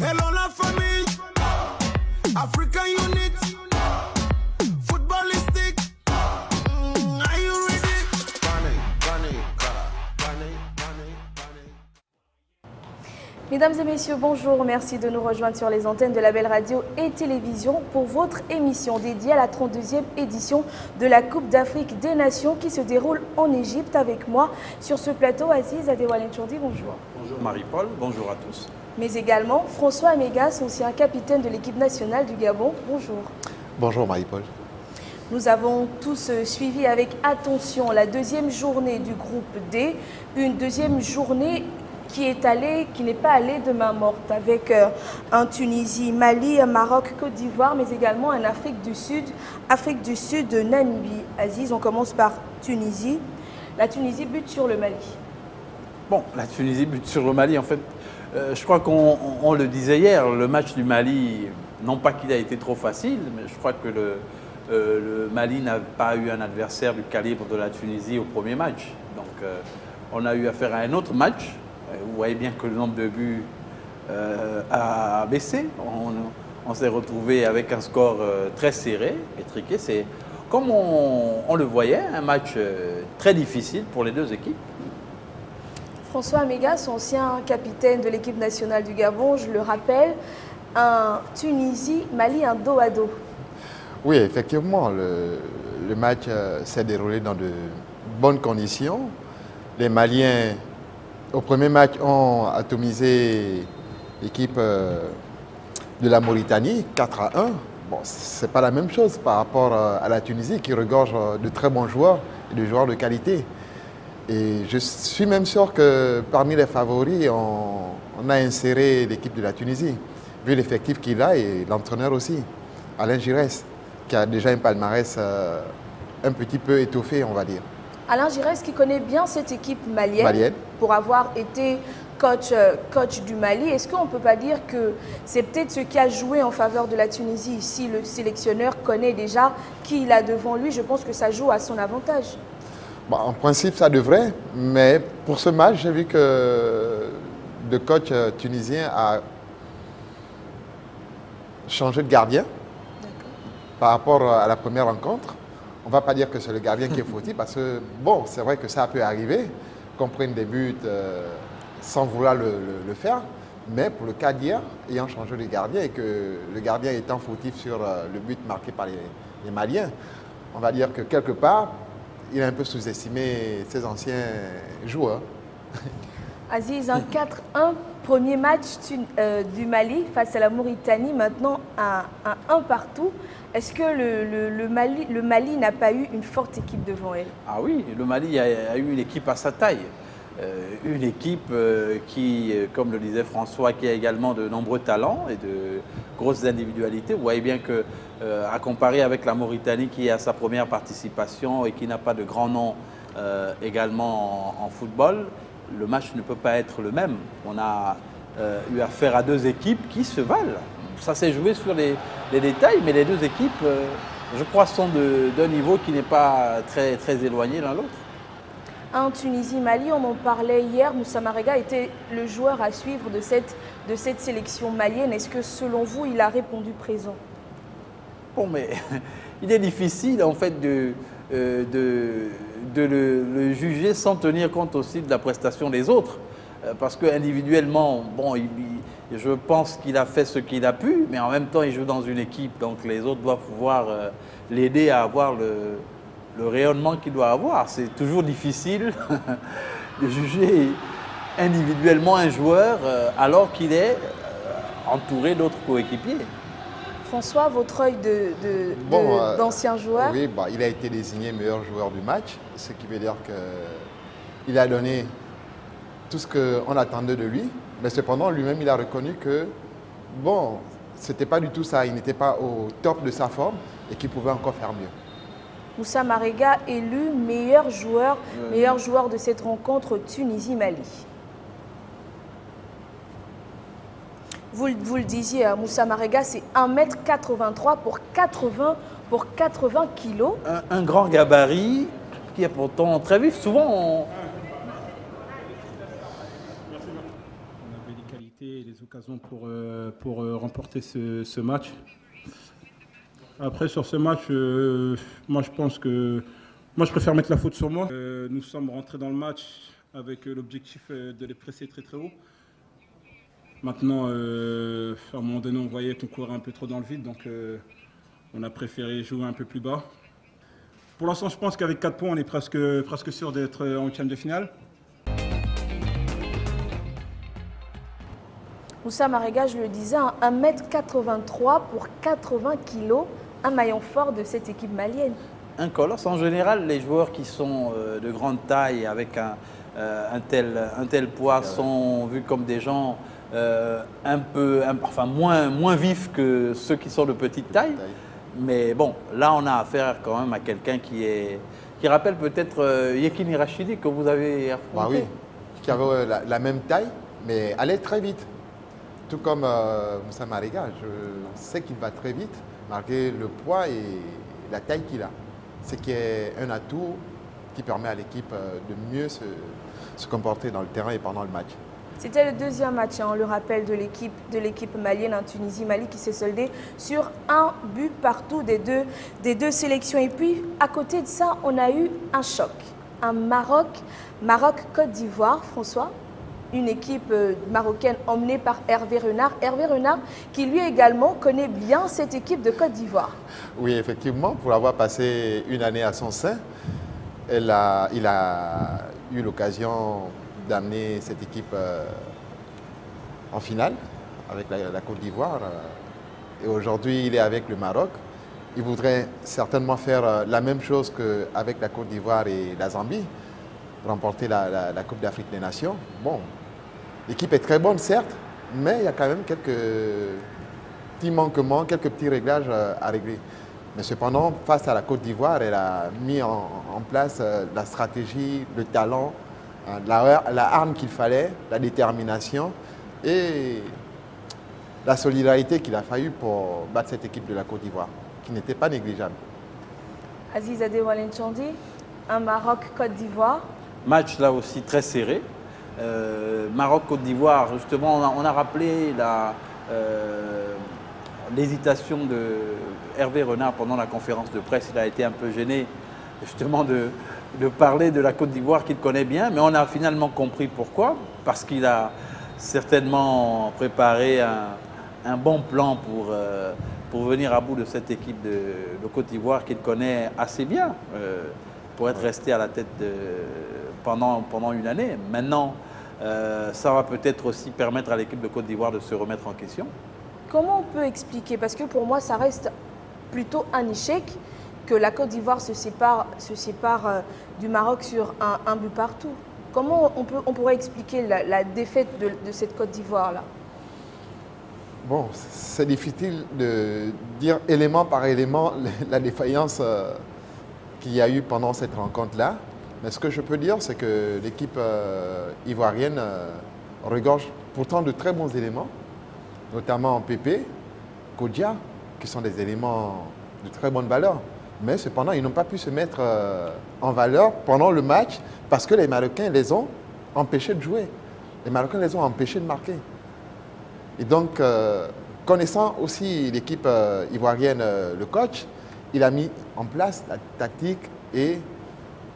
Hello la famille, African Unit, footballistique. Are you ready? Mesdames et messieurs, bonjour. Merci de nous rejoindre sur les antennes de la Belle Radio et Télévision pour votre émission dédiée à la 32e édition de la Coupe d'Afrique des Nations qui se déroule en Égypte. Avec moi sur ce plateau, Aziz Adewale Chondi, bonjour. Bonjour Marie-Paul, bonjour à tous. Mais également François Amégas, ancien capitaine de l'équipe nationale du Gabon, bonjour. Bonjour Marie-Paul. Nous avons tous suivi avec attention la deuxième journée du groupe D, une deuxième journée qui n'est pas allée de main morte, avec un Tunisie, Mali, un Maroc, Côte d'Ivoire, mais également un Afrique du Sud, Namibie. Aziz, on commence par Tunisie. La Tunisie bute sur le Mali. Bon, la Tunisie bute sur le Mali, en fait, je crois qu'on le disait hier, le match du Mali, non pas qu'il a été trop facile, mais je crois que le Mali n'a pas eu un adversaire du calibre de la Tunisie au premier match. Donc, on a eu affaire à un autre match. Vous voyez bien que le nombre de buts a baissé. On s'est retrouvé avec un score très serré, étriqué. C'est, comme on le voyait, un match très difficile pour les deux équipes. François Amégas, ancien capitaine de l'équipe nationale du Gabon, je le rappelle, un Tunisie-Mali, un dos à dos. Oui, effectivement, le match s'est déroulé dans de bonnes conditions. Les Maliens, au premier match, ont atomisé l'équipe de la Mauritanie, 4-1. Bon, ce n'est pas la même chose par rapport à la Tunisie qui regorge de très bons joueurs et de joueurs de qualité. Et je suis même sûr que parmi les favoris, on a inséré l'équipe de la Tunisie, vu l'effectif qu'il a et l'entraîneur aussi, Alain Giresse, qui a déjà un palmarès un petit peu étoffé, on va dire. Alain Giresse qui connaît bien cette équipe malienne. Pour avoir été coach du Mali. Est-ce qu'on ne peut pas dire que c'est peut-être ce qui a joué en faveur de la Tunisie? Si le sélectionneur connaît déjà qui il a devant lui, je pense que ça joue à son avantage. Bon, en principe, ça devrait, mais pour ce match, j'ai vu que le coach tunisien a changé de gardien par rapport à la première rencontre. On ne va pas dire que c'est le gardien qui est fautif parce que, bon, c'est vrai que ça peut arriver, qu'on prenne des buts sans vouloir le faire. Mais pour le cas d'hier, ayant changé de gardien et que le gardien étant fautif sur le but marqué par les Maliens, on va dire que quelque part, il a un peu sous-estimé ses anciens joueurs. Aziz, un 4-1, premier match du Mali face à la Mauritanie, maintenant un 1 partout. Est-ce que le Mali n'a pas eu une forte équipe devant elle? Ah oui, le Mali a eu une équipe à sa taille. Une équipe qui, comme le disait François, qui a également de nombreux talents et de grosses individualités. Vous voyez bien que, à comparer avec la Mauritanie qui a sa première participation et qui n'a pas de grand nom également en football, le match ne peut pas être le même. On a eu affaire à deux équipes qui se valent. Ça s'est joué sur les détails, mais les deux équipes, je crois, sont d'un niveau qui n'est pas très éloigné l'un l'autre. En Tunisie-Mali, on en parlait hier, Moussa Marega était le joueur à suivre de cette sélection malienne. Est-ce que selon vous, il a répondu présent? Bon, mais il est difficile en fait de le juger sans tenir compte aussi de la prestation des autres. Parce qu'individuellement, bon, je pense qu'il a fait ce qu'il a pu, mais en même temps, il joue dans une équipe, donc les autres doivent pouvoir l'aider à avoir le rayonnement qu'il doit avoir. C'est toujours difficile de juger individuellement un joueur alors qu'il est entouré d'autres coéquipiers. François, votre œil d'ancien joueur? Oui, bah, il a été désigné meilleur joueur du match, ce qui veut dire qu'il a donné tout ce qu'on attendait de lui, mais cependant, lui-même, il a reconnu que, bon, ce n'était pas du tout ça, il n'était pas au top de sa forme et qu'il pouvait encore faire mieux. Moussa Marega élu meilleur joueur de cette rencontre Tunisie-Mali. Vous le disiez, Moussa Marega, c'est 1m83 pour 80 kilos. Un grand gabarit qui est pourtant très vif. Souvent, opportunités et les occasions pour remporter ce match. Après, sur ce match, moi, je pense que moi, je préfère mettre la faute sur moi. Nous sommes rentrés dans le match avec l'objectif de les presser très très haut. Maintenant, à un moment donné, on voyait qu'on courait un peu trop dans le vide, donc on a préféré jouer un peu plus bas. Pour l'instant, je pense qu'avec 4 points, on est presque sûr d'être en huitième de finale. Moussa Marega, je le disais, 1m83 pour 80 kg, un maillon fort de cette équipe malienne. Un colosse. En général, les joueurs qui sont de grande taille avec un tel poids sont vus comme des gens moins vifs que ceux qui sont de petite taille. Mais bon, là, on a affaire quand même à quelqu'un qui rappelle peut-être Yekini Rachidi que vous avez affronté. Ah oui, qui avait la même taille, mais allait très vite. Tout comme Moussa Marega, je sais qu'il va très vite, malgré le poids et la taille qu'il a. Ce qui est un atout qui permet à l'équipe de mieux se comporter dans le terrain et pendant le match. C'était le deuxième match, on le rappelle, de l'équipe malienne en Tunisie-Mali qui s'est soldé sur un but partout des deux sélections. Et puis, à côté de ça, on a eu un choc. Un Maroc-Côte d'Ivoire, François. Une équipe marocaine emmenée par Hervé Renard. Hervé Renard qui lui également connaît bien cette équipe de Côte d'Ivoire. Oui, effectivement, pour avoir passé une année à son sein, il a eu l'occasion d'amener cette équipe en finale avec la Côte d'Ivoire. Et aujourd'hui, il est avec le Maroc. Il voudrait certainement faire la même chose qu'avec la Côte d'Ivoire et la Zambie, remporter la Coupe d'Afrique des Nations. Bon, l'équipe est très bonne, certes, mais il y a quand même quelques petits manquements, quelques petits réglages à régler. Mais cependant, face à la Côte d'Ivoire, elle a mis en place la stratégie, le talent, la arme qu'il fallait, la détermination et la solidarité qu'il a fallu pour battre cette équipe de la Côte d'Ivoire, qui n'était pas négligeable. Aziz Adewale Nchandi, un Maroc-Côte d'Ivoire. Match là aussi très serré. Maroc-Côte d'Ivoire, justement, on a rappelé l'hésitation de Hervé Renard pendant la conférence de presse. Il a été un peu gêné justement de parler de la Côte d'Ivoire qu'il connaît bien, mais on a finalement compris pourquoi. Parce qu'il a certainement préparé un bon plan pour venir à bout de cette équipe de Côte d'Ivoire qu'il connaît assez bien, pour être resté à la tête pendant une année. Maintenant, ça va peut-être aussi permettre à l'équipe de Côte d'Ivoire de se remettre en question. Comment on peut expliquer, parce que pour moi ça reste plutôt un échec, que la Côte d'Ivoire se sépare du Maroc sur un but partout. Comment on pourrait expliquer la défaite de cette Côte d'Ivoire-là? Bon, c'est difficile de dire élément par élément la défaillance qu'il y a eu pendant cette rencontre-là. Mais ce que je peux dire, c'est que l'équipe ivoirienne regorge pourtant de très bons éléments, notamment en PP, Kodja, qui sont des éléments de très bonne valeur. Mais cependant, ils n'ont pas pu se mettre en valeur pendant le match parce que les Marocains les ont empêchés de jouer. Les Marocains les ont empêchés de marquer. Et donc, connaissant aussi l'équipe ivoirienne, le coach, il a mis en place la tactique et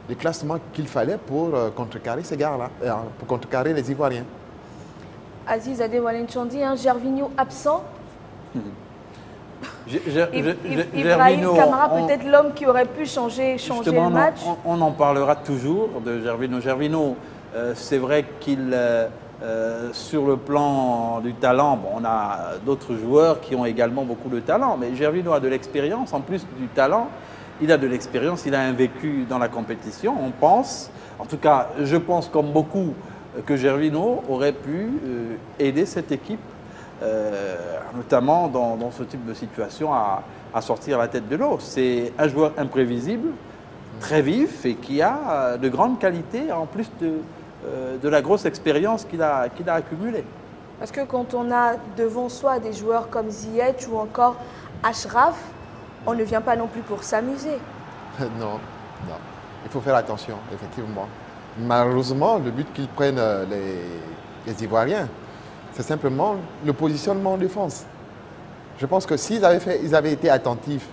les classements qu'il fallait pour contrecarrer ces gars-là, pour contrecarrer les Ivoiriens. Aziz Adewale Nchandi, un Gervinho absent. Ibrahim Kamara, peut-être l'homme qui aurait pu changer le match. On en parlera toujours de Gervinho. Gervinho, c'est vrai qu'il, sur le plan du talent, bon, on a d'autres joueurs qui ont également beaucoup de talent, mais Gervinho a de l'expérience, en plus du talent, il a de l'expérience, il a un vécu dans la compétition. On pense, en tout cas, je pense comme beaucoup, que Gervinho aurait pu aider cette équipe, notamment dans ce type de situation, à sortir la tête de l'eau. C'est un joueur imprévisible, très vif et qui a de grandes qualités, en plus de la grosse expérience qu'il a accumulée. Parce que quand on a devant soi des joueurs comme Ziyech ou encore Achraf, on ne vient pas non plus pour s'amuser. Non, non. Il faut faire attention, effectivement. Malheureusement, le but qu'ils prennent les Ivoiriens, c'est simplement le positionnement en défense. Je pense que s'ils avaient été attentifs,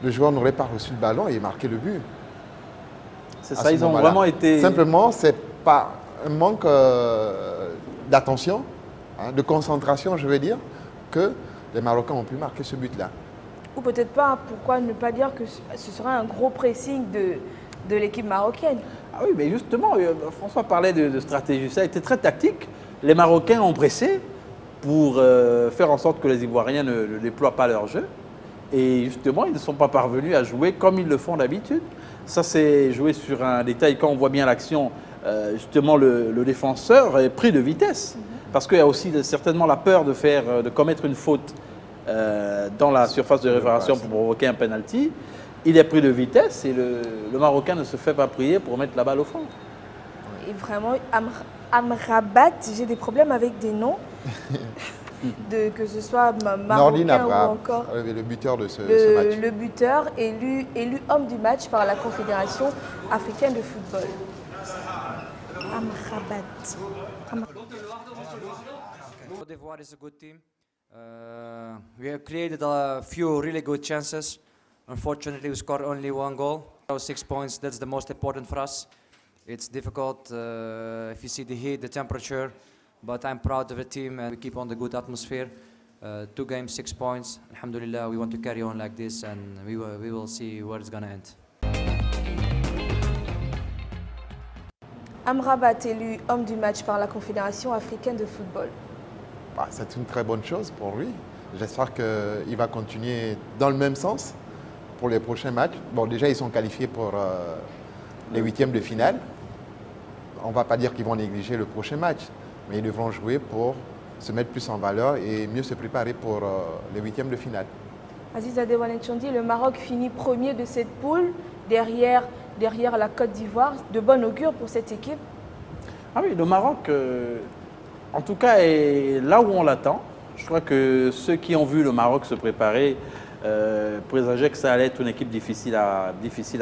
le joueur n'aurait pas reçu le ballon et marqué le but. C'est ça, ils ont vraiment été... Simplement, ce n'est pas un manque d'attention, hein, de concentration, je veux dire, que les Marocains ont pu marquer ce but-là. Ou peut-être pas, pourquoi ne pas dire que ce serait un gros pressing de l'équipe marocaine? Ah oui, mais justement, François parlait de stratégie, ça a été très tactique. Les Marocains ont pressé pour faire en sorte que les Ivoiriens ne déploient pas leur jeu. Et justement, ils ne sont pas parvenus à jouer comme ils le font d'habitude. Ça, c'est joué sur un détail. Quand on voit bien l'action, justement, le défenseur est pris de vitesse. Parce qu'il y a aussi certainement la peur de commettre une faute dans la surface de réparation pour provoquer un penalty. Il est pris de vitesse et le Marocain ne se fait pas prier pour mettre la balle au fond. Et vraiment, Amrabat, j'ai des problèmes avec des noms. Que ce soit marocain ou encore le buteur de ce match. Le buteur élu homme du match par la Confédération africaine de football. Amrabat. Côte d'Ivoire is a good team. We have created a few really good chances. Unfortunately, we scored only 1 goal. 6 points, that's the most important for us. It's difficult if you see the heat, the temperature. But I'm proud of the team and we keep on the good atmosphere. 2 games, 6 points. Alhamdulillah, we want to carry on like this and we will see where it's going to end. Amrabat élu homme du match par la Confédération africaine de football. Bah, c'est une très bonne chose pour lui. J'espère qu'il va continuer dans le même sens pour les prochains matchs. Bon, déjà, ils sont qualifiés pour les 8e de finale. On ne va pas dire qu'ils vont négliger le prochain match. Mais ils devront jouer pour se mettre plus en valeur et mieux se préparer pour les 8e de finale. Aziz Adewale Nchondi, le Maroc finit premier de cette poule, derrière la Côte d'Ivoire. De bon augure pour cette équipe? Ah oui, le Maroc, en tout cas, est là où on l'attend. Je crois que ceux qui ont vu le Maroc se préparer présageaient que ça allait être une équipe difficile à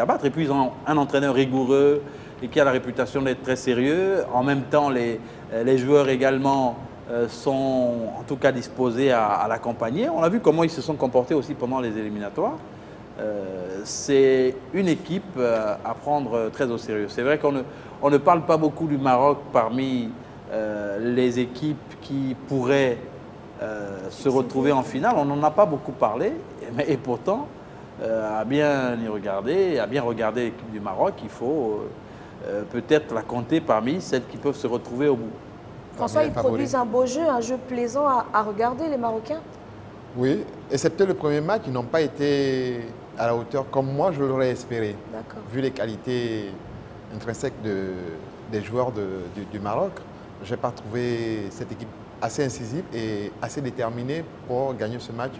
battre. Et puis, ils ont un entraîneur rigoureux et qui a la réputation d'être très sérieux. En même temps, les joueurs également sont en tout cas disposés à l'accompagner. On a vu comment ils se sont comportés aussi pendant les éliminatoires. C'est une équipe à prendre très au sérieux. C'est vrai qu'on ne parle pas beaucoup du Maroc parmi les équipes qui pourraient se retrouver en finale. On n'en a pas beaucoup parlé. Et pourtant, à bien regarder l'équipe du Maroc, il faut peut-être la compter parmi celles qui peuvent se retrouver au bout. François, ils produisent un beau jeu, un jeu plaisant à regarder, les Marocains? Oui, excepté le premier match, ils n'ont pas été à la hauteur comme moi je l'aurais espéré. Vu les qualités intrinsèques des joueurs du Maroc, je n'ai pas trouvé cette équipe assez incisive et assez déterminée pour gagner ce match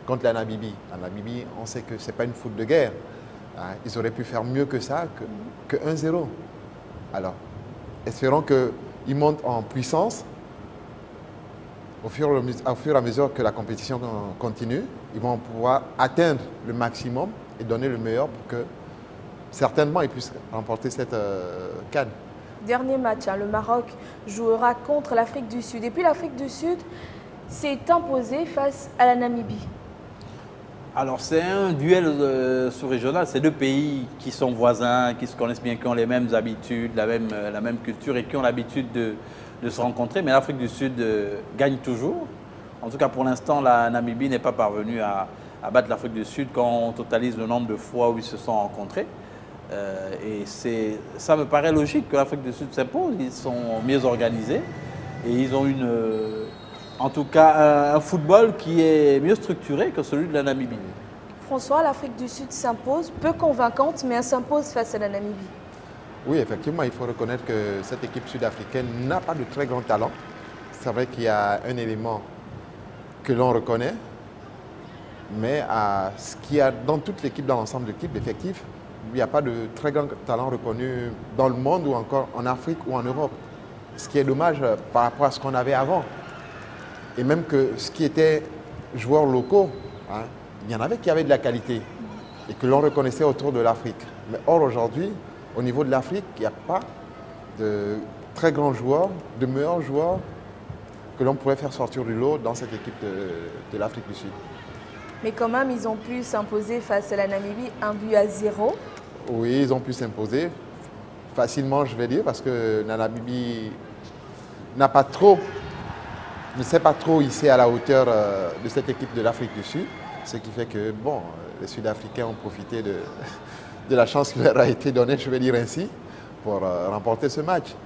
contre la Namibie. La Namibie, on sait que ce n'est pas une foule de guerre. Ils auraient pu faire mieux que ça, que 1-0. Alors, espérons qu'ils montent en puissance. Au fur et à mesure que la compétition continue, ils vont pouvoir atteindre le maximum et donner le meilleur pour que certainement ils puissent remporter cette CAN. Dernier match, le Maroc jouera contre l'Afrique du Sud. Et puis l'Afrique du Sud s'est imposée face à la Namibie. Alors c'est un duel sous-régional, c'est deux pays qui sont voisins, qui se connaissent bien, qui ont les mêmes habitudes, la même culture et qui ont l'habitude de se rencontrer. Mais l'Afrique du Sud gagne toujours. En tout cas pour l'instant, la Namibie n'est pas parvenue à battre l'Afrique du Sud quand on totalise le nombre de fois où ils se sont rencontrés. Et ça me paraît logique que l'Afrique du Sud s'impose, ils sont mieux organisés et ils ont en tout cas un football qui est mieux structuré que celui de la Namibie. François, l'Afrique du Sud s'impose, peu convaincante, mais elle s'impose face à la Namibie. Oui, effectivement, il faut reconnaître que cette équipe sud-africaine n'a pas de très grand talent. C'est vrai qu'il y a un élément que l'on reconnaît, mais ce qu'il y a dans toute l'équipe, dans l'ensemble de l'équipe, l'effectif, il n'y a pas de très grand talent reconnu dans le monde ou encore en Afrique ou en Europe. Ce qui est dommage par rapport à ce qu'on avait avant. Et même que ce qui était joueurs locaux, il y en avait qui avaient de la qualité et que l'on reconnaissait autour de l'Afrique. Mais or aujourd'hui, au niveau de l'Afrique, il n'y a pas de très grands joueurs, de meilleurs joueurs que que l'on pourrait faire sortir du lot dans cette équipe de l'Afrique du Sud. Mais quand même, ils ont pu s'imposer face à la Namibie 1-0. Oui, ils ont pu s'imposer facilement, je vais dire, parce que la Namibie ne s'est pas trop hissé à la hauteur de cette équipe de l'Afrique du Sud, ce qui fait que, bon, les Sud-Africains ont profité de la chance qui leur a été donnée, je vais dire ainsi, pour remporter ce match.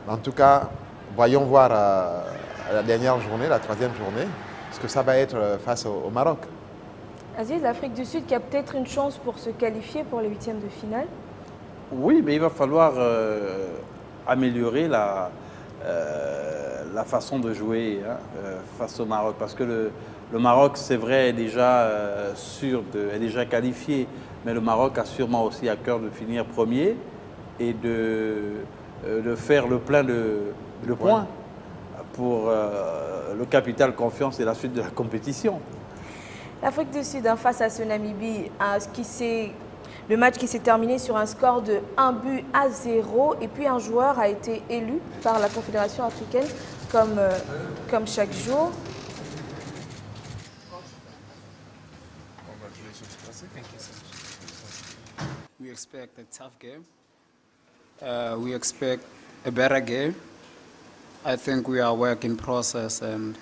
En tout cas, voyons voir à la dernière journée, la troisième journée, ce que ça va être face au Maroc. Aziz, l'Afrique du Sud qui a peut-être une chance pour se qualifier pour les huitièmes de finale. Oui, mais il va falloir améliorer la façon de jouer face au Maroc. Parce que le Maroc, c'est vrai, est déjà est déjà qualifié. Mais le Maroc a sûrement aussi à cœur de finir premier et de faire le plein de points pour le capital confiance et la suite de la compétition. L'Afrique du Sud, face à ce Namibie, le match qui s'est terminé sur un score de 1-0. Et puis un joueur a été élu par la Confédération africaine comme chaque jour. We expect a tough game. We expect a better game. I think we are work in process and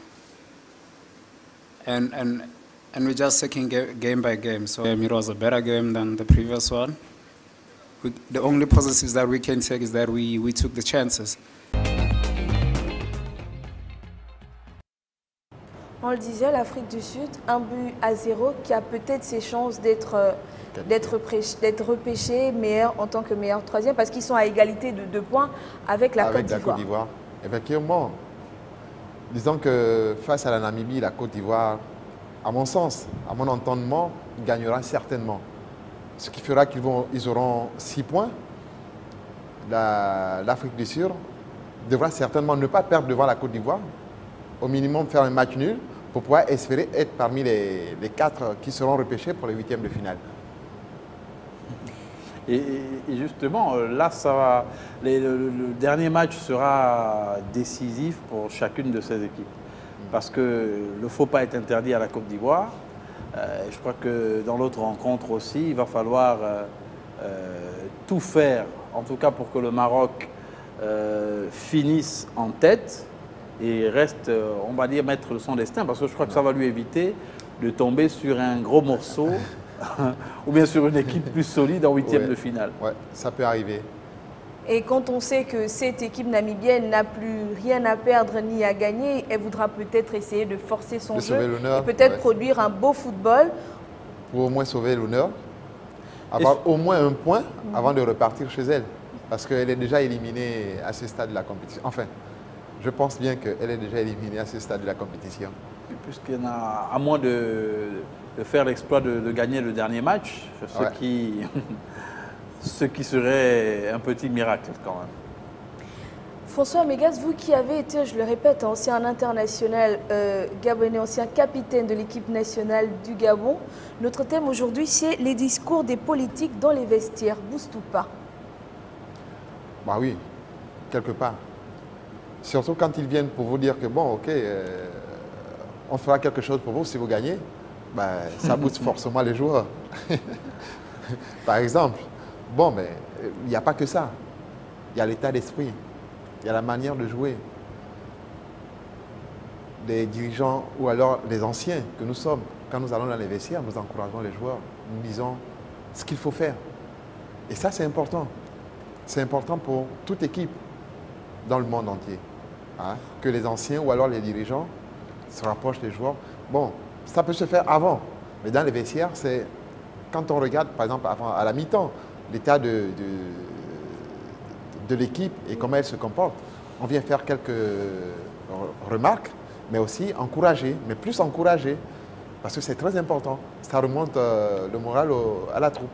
we're just taking game by game. So it was a better game than the previous one. The only positives that we can take is that we took the chances. On le disait, l'Afrique du Sud, 1-0 qui a peut-être ses chances d'être repêché meilleur en tant que meilleur troisième parce qu'ils sont à égalité de 2 points avec la Côte d'Ivoire. Effectivement, disons que face à la Namibie, la Côte d'Ivoire, à mon sens, à mon entendement, gagnera certainement. Ce qui fera qu'ils auront 6 points. L'Afrique du Sud devra certainement ne pas perdre devant la Côte d'Ivoire, au minimum faire un match nul pour pouvoir espérer être parmi les 4 qui seront repêchés pour les huitièmes de finale. Et justement, là, le dernier match sera décisif pour chacune de ces équipes. Parce que le faux pas est interdit à la Côte d'Ivoire. Je crois que dans l'autre rencontre aussi, il va falloir tout faire, en tout cas pour que le Maroc finisse en tête et reste, on va dire, maître de son destin. Parce que je crois que ça va lui éviter de tomber sur un gros morceau ou bien sur une équipe plus solide en huitième de finale. Oui, ça peut arriver. Et quand on sait que cette équipe namibienne n'a plus rien à perdre ni à gagner, elle voudra peut-être essayer de forcer son jeu et peut-être produire un beau football. Pour au moins sauver l'honneur, avoir au moins un point avant de repartir chez elle. Parce qu'elle est déjà éliminée à ce stade de la compétition. Enfin, je pense bien qu'elle est déjà éliminée à ce stade de la compétition. Puisqu'il y en a, à moins de faire l'exploit de gagner le dernier match, ce qui serait un petit miracle quand même. François Mégas, vous qui avez été, je le répète, ancien international gabonais, ancien capitaine de l'équipe nationale du Gabon, notre thème aujourd'hui c'est les discours des politiques dans les vestiaires, boost ou pas? Bah oui, quelque part. Surtout quand ils viennent pour vous dire que bon, ok, on fera quelque chose pour vous si vous gagnez, bah, ça booste forcément les joueurs. Par exemple, bon, mais il n'y a pas que ça. Il y a l'état d'esprit, il y a la manière de jouer. Des dirigeants ou alors les anciens que nous sommes, quand nous allons dans les vestiaires, nous encourageons les joueurs, nous disons ce qu'il faut faire. Et ça, c'est important. C'est important pour toute équipe dans le monde entier. Hein, que les anciens ou alors les dirigeants se rapprochent des joueurs. Bon, ça peut se faire avant, mais dans les vestiaires, c'est quand on regarde, par exemple, à la mi-temps, l'état de l'équipe et comment elle se comporte, on vient faire quelques remarques, mais aussi encourager, mais plus encourager, parce que c'est très important. Ça remonte le moral à la troupe.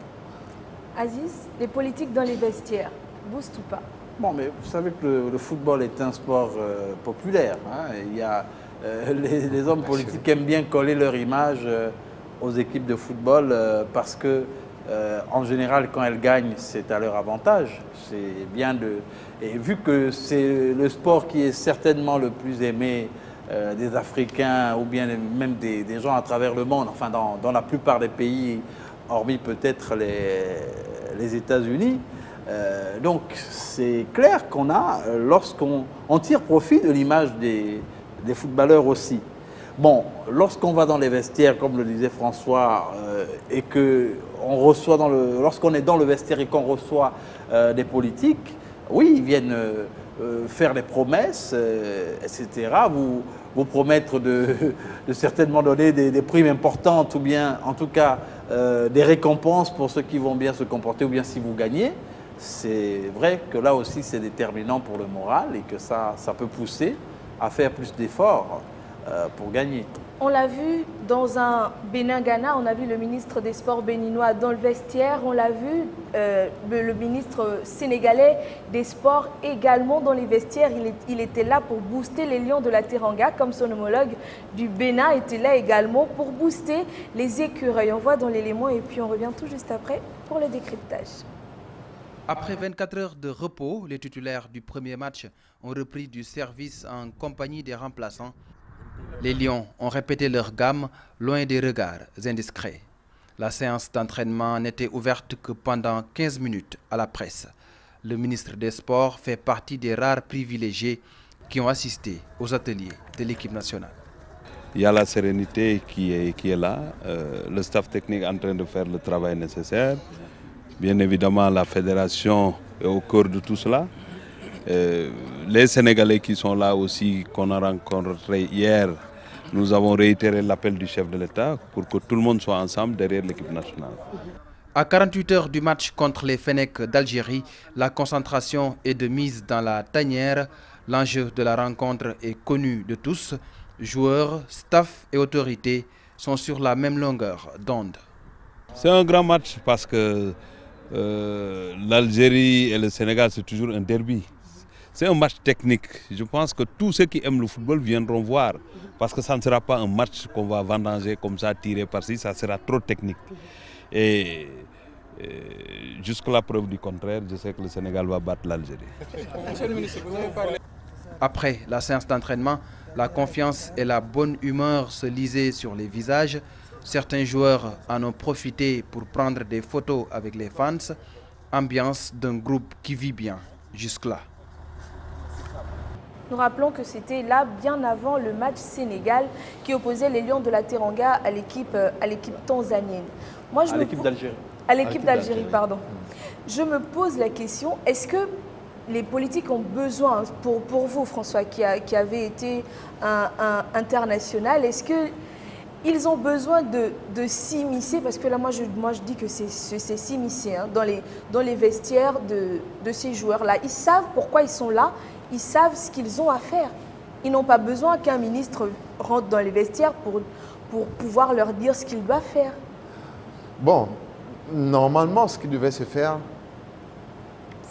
Aziz, les politiques dans les vestiaires, boost ou pas? Bon, mais vous savez que le football est un sport populaire. Hein. Il y a, les hommes politiques aiment bien coller leur image aux équipes de football parce que, en général, quand elles gagnent, c'est à leur avantage. C'est bien de... Et vu que c'est le sport qui est certainement le plus aimé des Africains ou bien même des gens à travers le monde, enfin dans la plupart des pays, hormis peut-être les États-Unis. Donc c'est clair qu'on a, lorsqu'on tire profit de l'image des footballeurs aussi. Bon, lorsqu'on va dans les vestiaires, comme le disait François, et que lorsqu'on est dans le vestiaire et qu'on reçoit des politiques, oui, ils viennent faire des promesses, etc. Vous promettre de certainement donner des primes importantes ou bien, en tout cas, des récompenses pour ceux qui vont bien se comporter ou bien si vous gagnez. C'est vrai que là aussi, c'est déterminant pour le moral et que ça peut pousser à faire plus d'efforts pour gagner. On l'a vu dans un Bénin-Ghana, on a vu le ministre des Sports béninois dans le vestiaire, on l'a vu le ministre sénégalais des Sports également dans les vestiaires. Il était là pour booster les Lions de la Teranga, comme son homologue du Bénin était là également pour booster les écureuils. On voit dans l'élément et puis on revient tout juste après pour le décryptage. Après 24 heures de repos, les titulaires du premier match ont repris du service en compagnie des remplaçants. Les Lions ont répété leur gamme loin des regards indiscrets. La séance d'entraînement n'était ouverte que pendant 15 minutes à la presse. Le ministre des Sports fait partie des rares privilégiés qui ont assisté aux ateliers de l'équipe nationale. Il y a la sérénité qui est là, le staff technique est en train de faire le travail nécessaire. Bien évidemment, la fédération est au cœur de tout cela. Les Sénégalais qui sont là aussi, qu'on a rencontrés hier, nous avons réitéré l'appel du chef de l'État pour que tout le monde soit ensemble derrière l'équipe nationale. À 48 heures du match contre les Fennecs d'Algérie, la concentration est de mise dans la tanière. L'enjeu de la rencontre est connu de tous. Joueurs, staff et autorités sont sur la même longueur d'onde. C'est un grand match parce que l'Algérie et le Sénégal, c'est toujours un derby. C'est un match technique. Je pense que tous ceux qui aiment le football viendront voir. Parce que ça ne sera pas un match qu'on va vendanger comme ça, tirer par-ci, ça sera trop technique. Et jusqu'à la preuve du contraire, je sais que le Sénégal va battre l'Algérie. Après la séance d'entraînement, la confiance et la bonne humeur se lisaient sur les visages. Certains joueurs en ont profité pour prendre des photos avec les fans. Ambiance d'un groupe qui vit bien jusque-là. Nous rappelons que c'était là bien avant le match Sénégal qui opposait les Lions de la Teranga à l'équipe tanzanienne. À l'équipe d'Algérie. À l'équipe d'Algérie, pardon. Je me pose la question, est-ce que les politiques ont besoin, pour vous François, qui avez été un international, est-ce qu'ils ont besoin de s'immiscer, parce que là moi je dis que c'est s'immiscer hein, dans les vestiaires de ces joueurs-là. Ils savent pourquoi ils sont là, ils savent ce qu'ils ont à faire. Ils n'ont pas besoin qu'un ministre rentre dans les vestiaires pour pouvoir leur dire ce qu'ils doivent faire. Bon, normalement, ce qui devait se faire,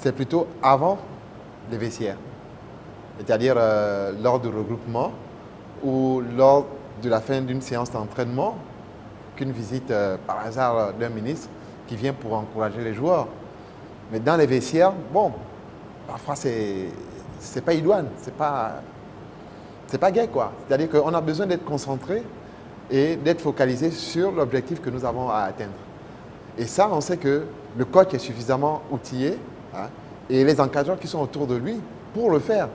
c'est plutôt avant les vestiaires. C'est-à-dire lors du regroupement ou lors de la fin d'une séance d'entraînement, qu'une visite par hasard d'un ministre qui vient pour encourager les joueurs. Mais dans les vestiaires, bon, parfois c'est pas idoine, c'est pas gai quoi. C'est-à-dire qu'on a besoin d'être concentré et d'être focalisé sur l'objectif que nous avons à atteindre. Et ça, on sait que le coach est suffisamment outillé hein, et les encadreurs qui sont autour de lui pour le faire.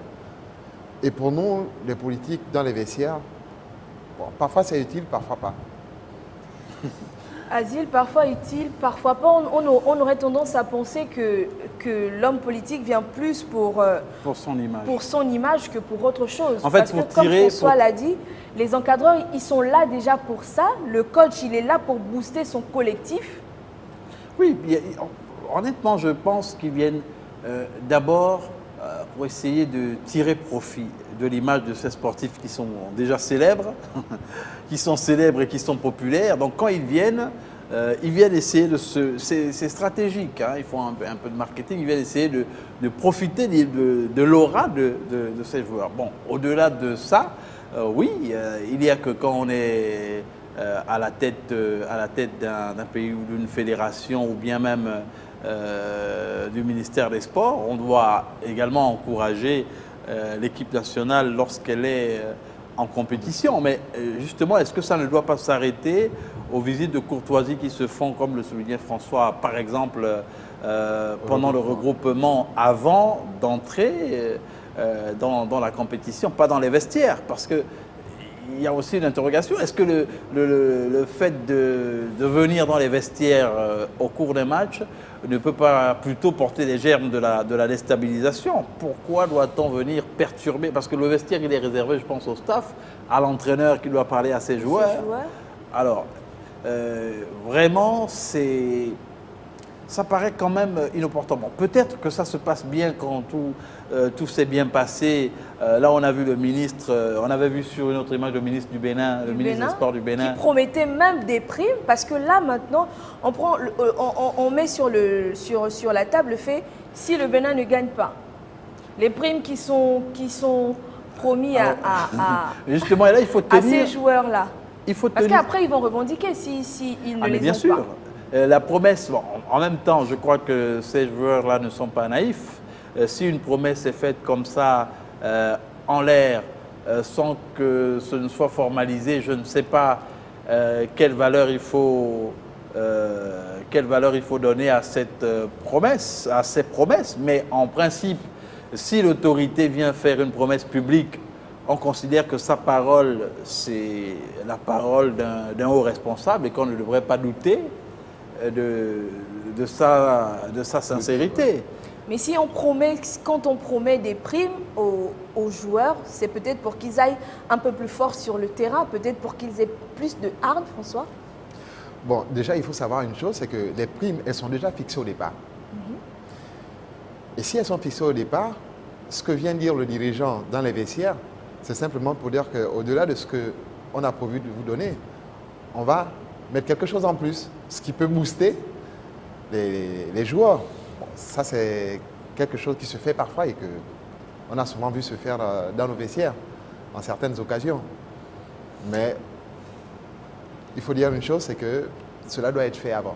Et pour nous, les politiques dans les vestiaires, bon, parfois c'est utile, parfois pas. Asile, parfois utile, parfois pas. On aurait tendance à penser que l'homme politique vient plus pour son image que pour autre chose. En fait, parce que comme François l'a dit, les encadreurs, ils sont là déjà pour ça. Le coach, il est là pour booster son collectif. Oui, honnêtement, je pense qu'ils viennent d'abord pour essayer de tirer profit de l'image de ces sportifs qui sont déjà célèbres, qui sont célèbres et qui sont populaires. Donc quand ils viennent essayer de c'est stratégique, hein, ils font un peu de marketing, ils viennent essayer de profiter de l'aura de ces joueurs. Bon, au-delà de ça, oui, il y a que quand on est à la tête d'un pays ou d'une fédération ou bien même du ministère des Sports, on doit également encourager l'équipe nationale lorsqu'elle est en compétition. Mais justement, est-ce que ça ne doit pas s'arrêter aux visites de courtoisie qui se font, comme le soulignait François, par exemple, pendant le regroupement avant d'entrer dans la compétition, pas dans les vestiaires? Parce que il y a aussi une interrogation. Est-ce que le fait de venir dans les vestiaires au cours des matchs ne peut pas plutôt porter les germes de la déstabilisation? Pourquoi doit-on venir perturber? Parce que le vestiaire, il est réservé, je pense, au staff, à l'entraîneur qui doit parler à ses joueurs. Alors, vraiment, ça paraît quand même inopportun. Bon, peut-être que ça se passe bien quand tout s'est bien passé. Là, on a vu le ministre, on avait vu sur une autre image le ministre du Bénin, le ministre des Sports du Bénin. Qui promettait même des primes, parce que là, maintenant, on met sur la table le fait, si le Bénin ne gagne pas, les primes qui sont promis justement, et là, il faut tenir, à ces joueurs-là. Parce tenir. qu'après, ils vont revendiquer s'ils ne les bien ont sûr. pas. La promesse, bon, en même temps, je crois que ces joueurs-là ne sont pas naïfs. Si une promesse est faite comme ça, en l'air, sans que ce ne soit formalisé, je ne sais pas quelle valeur il faut donner à cette promesse, à ces promesses. Mais en principe, si l'autorité vient faire une promesse publique, on considère que sa parole, c'est la parole d'un haut responsable et qu'on ne devrait pas douter de sa sincérité. Mais si quand on promet des primes aux joueurs, c'est peut-être pour qu'ils aillent un peu plus fort sur le terrain, peut-être pour qu'ils aient plus de hargne, François? Bon, déjà, il faut savoir une chose, c'est que les primes, elles sont déjà fixées au départ. Et si elles sont fixées au départ, ce que vient dire le dirigeant dans les vestiaires, c'est simplement pour dire qu'au-delà de ce qu'on a prévu de vous donner, on va mettre quelque chose en plus, ce qui peut booster les joueurs. Bon, ça, c'est quelque chose qui se fait parfois et qu'on a souvent vu se faire dans nos vestiaires, en certaines occasions. Mais il faut dire une chose, c'est que cela doit être fait avant.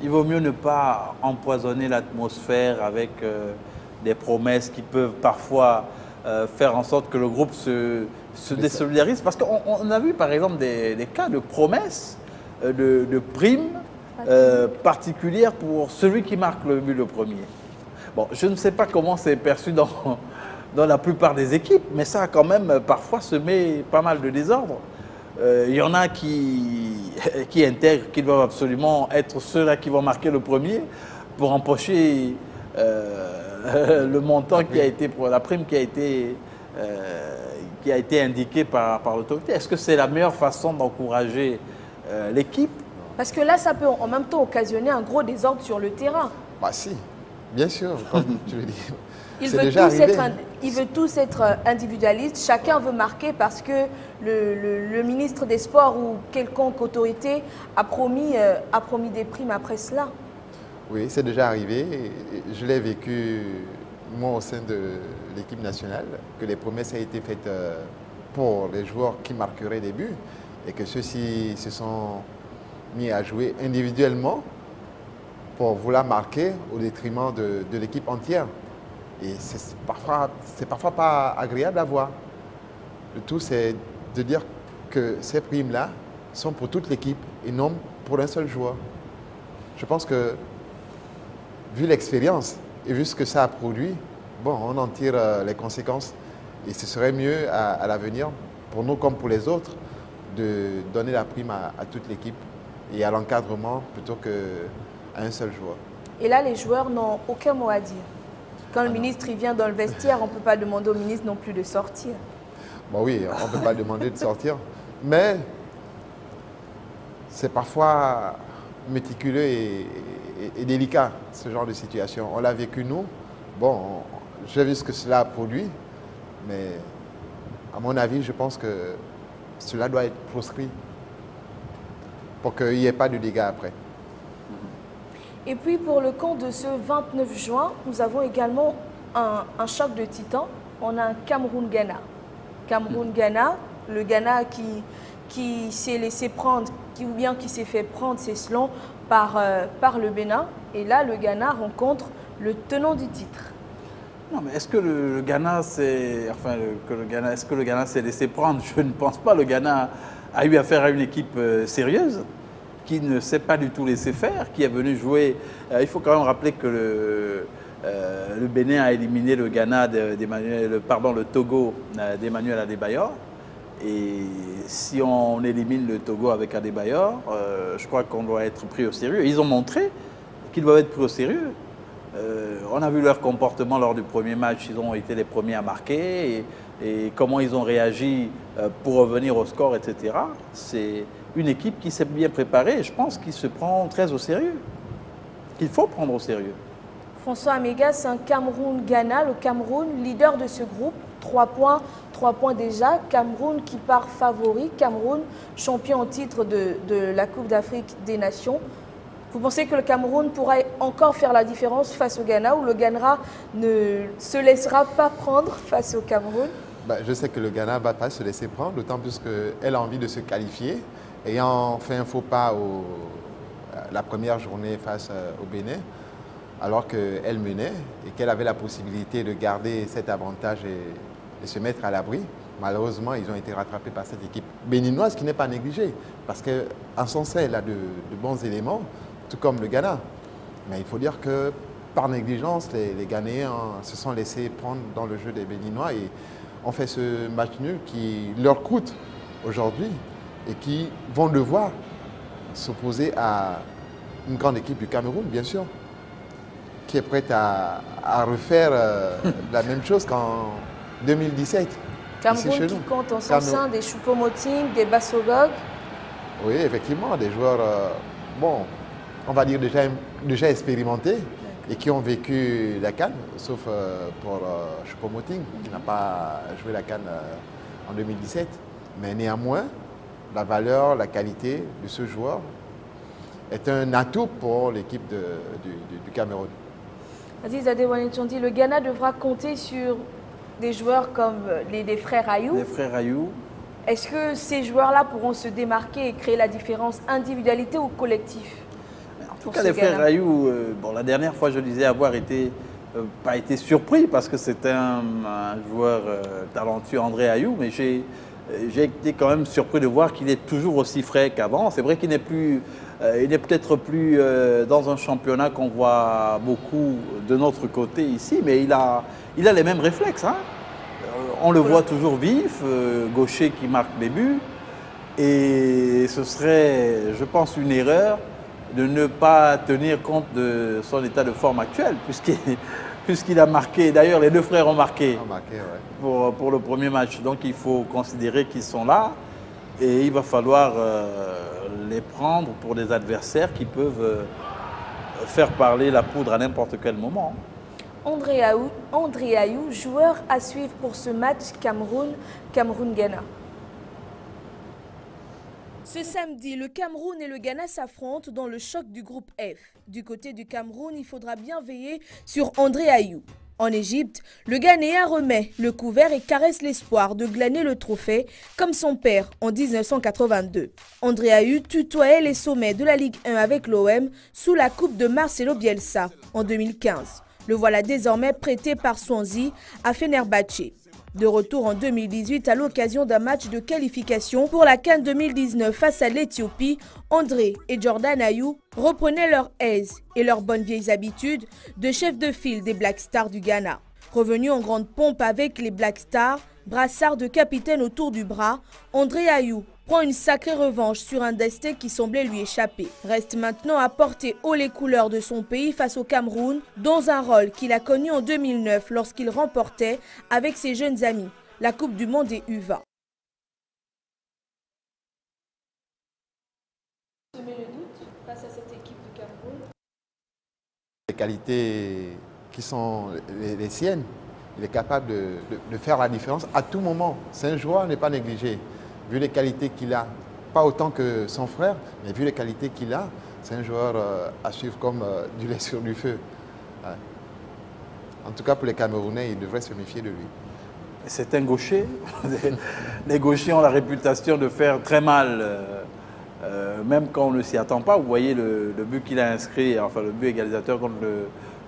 Il vaut mieux ne pas empoisonner l'atmosphère avec des promesses qui peuvent parfois faire en sorte que le groupe se désolidarise. Parce qu'on a vu par exemple des cas de promesses, de primes particulières pour celui qui marque le but le premier. Bon, je ne sais pas comment c'est perçu dans la plupart des équipes, mais ça a quand même parfois semé pas mal de désordre. Il y en a qui intègrent qu'ils doivent absolument être ceux-là qui vont marquer le premier pour empocher le montant qui a été, pour la prime qui a été indiquée par l'autorité. Est-ce que c'est la meilleure façon d'encourager l'équipe? Parce que là, ça peut en même temps occasionner un gros désordre sur le terrain. Bah si, bien sûr, comme tu le dis. Ils veulent tous être individualistes. Chacun veut marquer parce que le ministre des Sports ou quelconque autorité a promis des primes après cela. Oui, c'est déjà arrivé. Je l'ai vécu, moi, au sein de l'équipe nationale, que les promesses ont été faites pour les joueurs qui marqueraient des buts et que ceux-ci se sont mis à jouer individuellement pour vouloir marquer au détriment de l'équipe entière. Et c'est parfois pas agréable à voir. Le tout, c'est de dire que ces primes-là sont pour toute l'équipe et non pour un seul joueur. Je pense que, vu l'expérience et vu ce que ça a produit, bon, on en tire les conséquences. Et ce serait mieux à l'avenir, pour nous comme pour les autres, de donner la prime à toute l'équipe et à l'encadrement plutôt qu'à un seul joueur. Et là, les joueurs n'ont aucun mot à dire. Quand le ministre il vient dans le vestiaire, on ne peut pas demander au ministre non plus de sortir. Bon oui, on ne peut pas demander de sortir, mais c'est parfois méticuleux et délicat, ce genre de situation. On l'a vécu nous. Bon, j'ai vu ce que cela a produit, mais à mon avis, je pense que cela doit être proscrit pour qu'il n'y ait pas de dégâts après. Et puis pour le camp de ce 29 juin, nous avons également un choc de titans. On a un Cameroun-Ghana. Cameroun-Ghana, le Ghana qui s'est laissé prendre, ou bien qui s'est fait prendre ses slons par le Bénin. Et là, le Ghana rencontre le tenant du titre. Non, mais est-ce que le Ghana s'est est-ce que le Ghana s'est laissé prendre? Je ne pense pas. Le Ghana a eu affaire à une équipe sérieuse qui ne s'est pas du tout laissé faire, qui est venu jouer. Il faut quand même rappeler que le Bénin a éliminé le Ghana le Togo d'Emmanuel Adebayor. Et si on élimine le Togo avec Adebayor, je crois qu'on doit être pris au sérieux. Ils ont montré qu'ils doivent être pris au sérieux. On a vu leur comportement lors du premier match, ils ont été les premiers à marquer et comment ils ont réagi pour revenir au score, etc. C'est une équipe qui s'est bien préparée et je pense qu'il se prend très au sérieux, qu'il faut prendre au sérieux. François Améga, c'est un Cameroun-Ghana, le Cameroun, leader de ce groupe, 3 points déjà. Cameroun qui part favori, Cameroun champion en titre de la Coupe d'Afrique des Nations. Vous pensez que le Cameroun pourra encore faire la différence face au Ghana ou le Ghana ne se laissera pas prendre face au Cameroun? Je sais que le Ghana ne va pas se laisser prendre, d'autant plus qu'elle a envie de se qualifier, ayant fait un faux pas la première journée face au Bénin, alors qu'elle menait et qu'elle avait la possibilité de garder cet avantage et se mettre à l'abri. Malheureusement, ils ont été rattrapés par cette équipe béninoise qui n'est pas négligée, parce qu'en son sein, elle a de bons éléments, tout comme le Ghana. Mais il faut dire que par négligence, les Ghanéens se sont laissés prendre dans le jeu des Béninois et ont fait ce match nul qui leur coûte aujourd'hui et qui vont devoir s'opposer à une grande équipe du Cameroun, bien sûr, qui est prête à refaire la même chose qu'en 2017. Cameroun qui compte en son sein des Choupo-Moting, des Bassogog. Oui, effectivement, des joueurs, on va dire déjà expérimentés et qui ont vécu la CAN, sauf pour Choupo-Moting, qui n'a pas joué la CAN en 2017. Mais néanmoins, la valeur, la qualité de ce joueur est un atout pour l'équipe du Cameroun. Aziz Adewale Tchondi, le Ghana devra compter sur des joueurs comme les frères Ayou. Les frères Ayou. Est-ce que ces joueurs-là pourront se démarquer et créer la différence individualité ou collectif? En tout cas, les frères Ayou, la dernière fois, je disais avoir pas été surpris parce que c'était un joueur talentueux, André Ayou, mais j'ai été quand même surpris de voir qu'il est toujours aussi frais qu'avant. C'est vrai qu'il n'est plus, il n'est peut-être plus dans un championnat qu'on voit beaucoup de notre côté ici, mais il a les mêmes réflexes. Hein. On le voit toujours vif, gaucher qui marque des buts, et ce serait, je pense, une erreur de ne pas tenir compte de son état de forme actuel, puisqu'il a marqué. D'ailleurs, les deux frères ont marqué, pour le premier match. Donc, il faut considérer qu'ils sont là et il va falloir les prendre pour des adversaires qui peuvent faire parler la poudre à n'importe quel moment. André Ayou, joueur à suivre pour ce match Cameroun-Ghana. Ce samedi, le Cameroun et le Ghana s'affrontent dans le choc du groupe F. Du côté du Cameroun, il faudra bien veiller sur André Ayou. En Égypte, le Ghanéen remet le couvert et caresse l'espoir de glaner le trophée comme son père en 1982. André Ayou tutoyait les sommets de la Ligue 1 avec l'OM sous la coupe de Marcelo Bielsa en 2015. Le voilà désormais prêté par Swansea à Fenerbahçe. De retour en 2018 à l'occasion d'un match de qualification pour la CAN 2019 face à l'Éthiopie, André et Jordan Ayou reprenaient leur aise et leurs bonnes vieilles habitudes de chef de file des Black Stars du Ghana. Revenu en grande pompe avec les Black Stars, brassard de capitaine autour du bras, André Ayou prend une sacrée revanche sur un destin qui semblait lui échapper. Reste maintenant à porter haut les couleurs de son pays face au Cameroun, dans un rôle qu'il a connu en 2009 lorsqu'il remportait, avec ses jeunes amis, la Coupe du Monde des U20. Semer le doute face à cette équipe du Cameroun. Les qualités qui sont les siennes, il est capable de faire la différence à tout moment. C'est un joueur, n'est pas négligé. Vu les qualités qu'il a, pas autant que son frère, mais vu les qualités qu'il a, c'est un joueur à suivre comme du lait sur du feu. Ouais. En tout cas, pour les Camerounais, ils devraient se méfier de lui. C'est un gaucher. Les gauchers ont la réputation de faire très mal, même quand on ne s'y attend pas. Vous voyez le but qu'il a inscrit, enfin le but égalisateur contre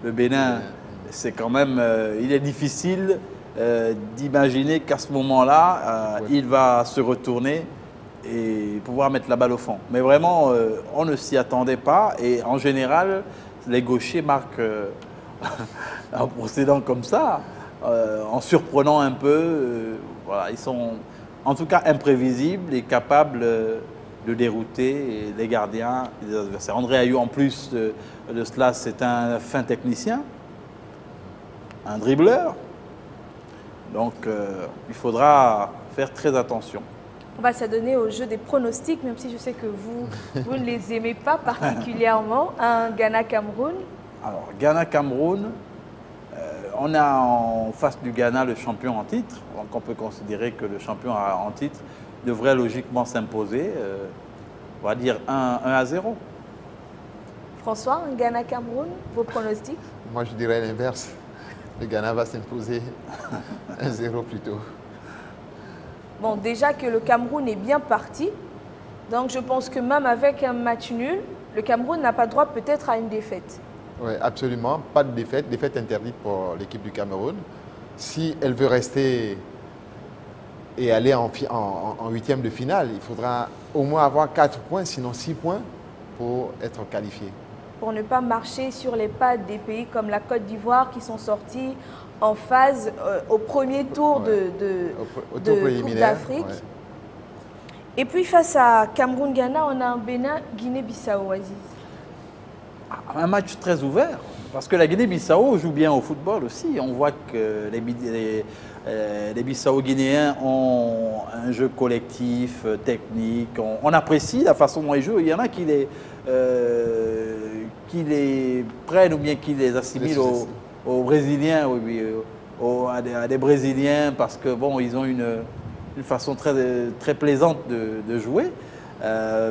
le Bénin. c'est quand même, il est difficile d'imaginer qu'à ce moment-là, il va se retourner et pouvoir mettre la balle au fond. Mais vraiment, on ne s'y attendait pas et en général, les gauchers marquent en procédant comme ça, en surprenant un peu. Voilà, ils sont en tout cas imprévisibles et capables de dérouter les gardiens et les adversaires. André Ayew, en plus de cela, c'est un fin technicien, un dribbleur. Donc, il faudra faire très attention. On va s'adonner au jeu des pronostics, même si je sais que vous ne les aimez pas particulièrement. Un Ghana-Cameroun. Alors, Ghana-Cameroun, on a en face du Ghana le champion en titre. Donc, on peut considérer que le champion en titre devrait logiquement s'imposer. On va dire 1-0. François, un Ghana-Cameroun, vos pronostics? Moi, je dirais l'inverse. Le Ghana va s'imposer 1-0 plutôt. Bon, déjà que le Cameroun est bien parti, donc je pense que même avec un match nul, le Cameroun n'a pas droit peut-être à une défaite. Oui, absolument. Pas de défaite. Défaite interdite pour l'équipe du Cameroun. Si elle veut rester et aller en huitième de finale, il faudra au moins avoir 4 points, sinon 6 points pour être qualifié. Pour ne pas marcher sur les pas des pays comme la Côte d'Ivoire qui sont sortis en phase au premier tour de Coupe d'Afrique. Ouais. Et puis face à Cameroun-Ghana, on a un Bénin-Guinée-Bissau, Aziz. Un match très ouvert, parce que la Guinée-Bissau joue bien au football aussi. On voit que les Bissau-Guinéens ont un jeu collectif, technique. On apprécie la façon dont ils jouent. Il y en a qui les prennent ou bien qui les assimilent aux Brésiliens, à des Brésiliens, parce que bon, ils ont une façon très plaisante de jouer.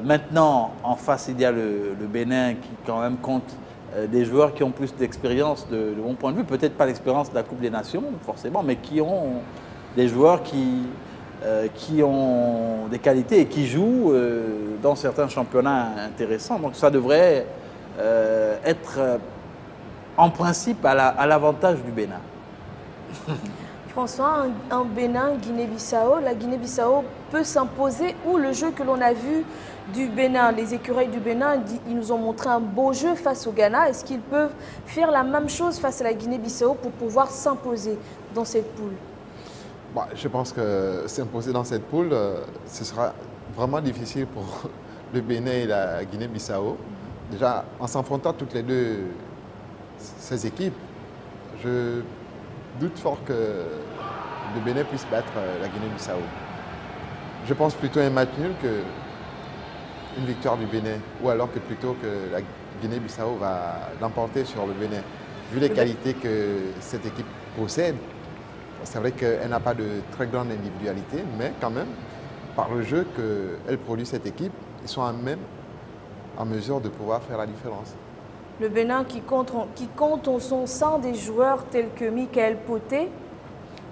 Maintenant, en face, il y a le Bénin qui quand même compte des joueurs qui ont plus d'expérience de mon point de vue. Peut-être pas l'expérience de la Coupe des Nations, forcément, mais qui ont des joueurs qui ont des qualités et qui jouent dans certains championnats intéressants. Donc ça devrait être en principe à l'avantage du Bénin. François, un Bénin, Guinée-Bissau, la Guinée-Bissau peut s'imposer ou le jeu que l'on a vu du Bénin, les écureuils du Bénin, ils nous ont montré un beau jeu face au Ghana. Est-ce qu'ils peuvent faire la même chose face à la Guinée-Bissau pour pouvoir s'imposer dans cette poule? Bon, je pense que s'imposer dans cette poule, ce sera vraiment difficile pour le Bénin et la Guinée-Bissau. Déjà, en s'affrontant toutes les deux ces équipes, je doute fort que le Bénin puisse battre la Guinée-Bissau. Je pense plutôt à un match nul qu'une victoire du Bénin, ou alors que plutôt que la Guinée-Bissau va l'emporter sur le Bénin. Vu les qualités que cette équipe possède, c'est vrai qu'elle n'a pas de très grande individualité, mais quand même, par le jeu qu'elle produit cette équipe, ils sont même en mesure de pouvoir faire la différence. Le Bénin qui compte en son sein des joueurs tels que Michael Poté.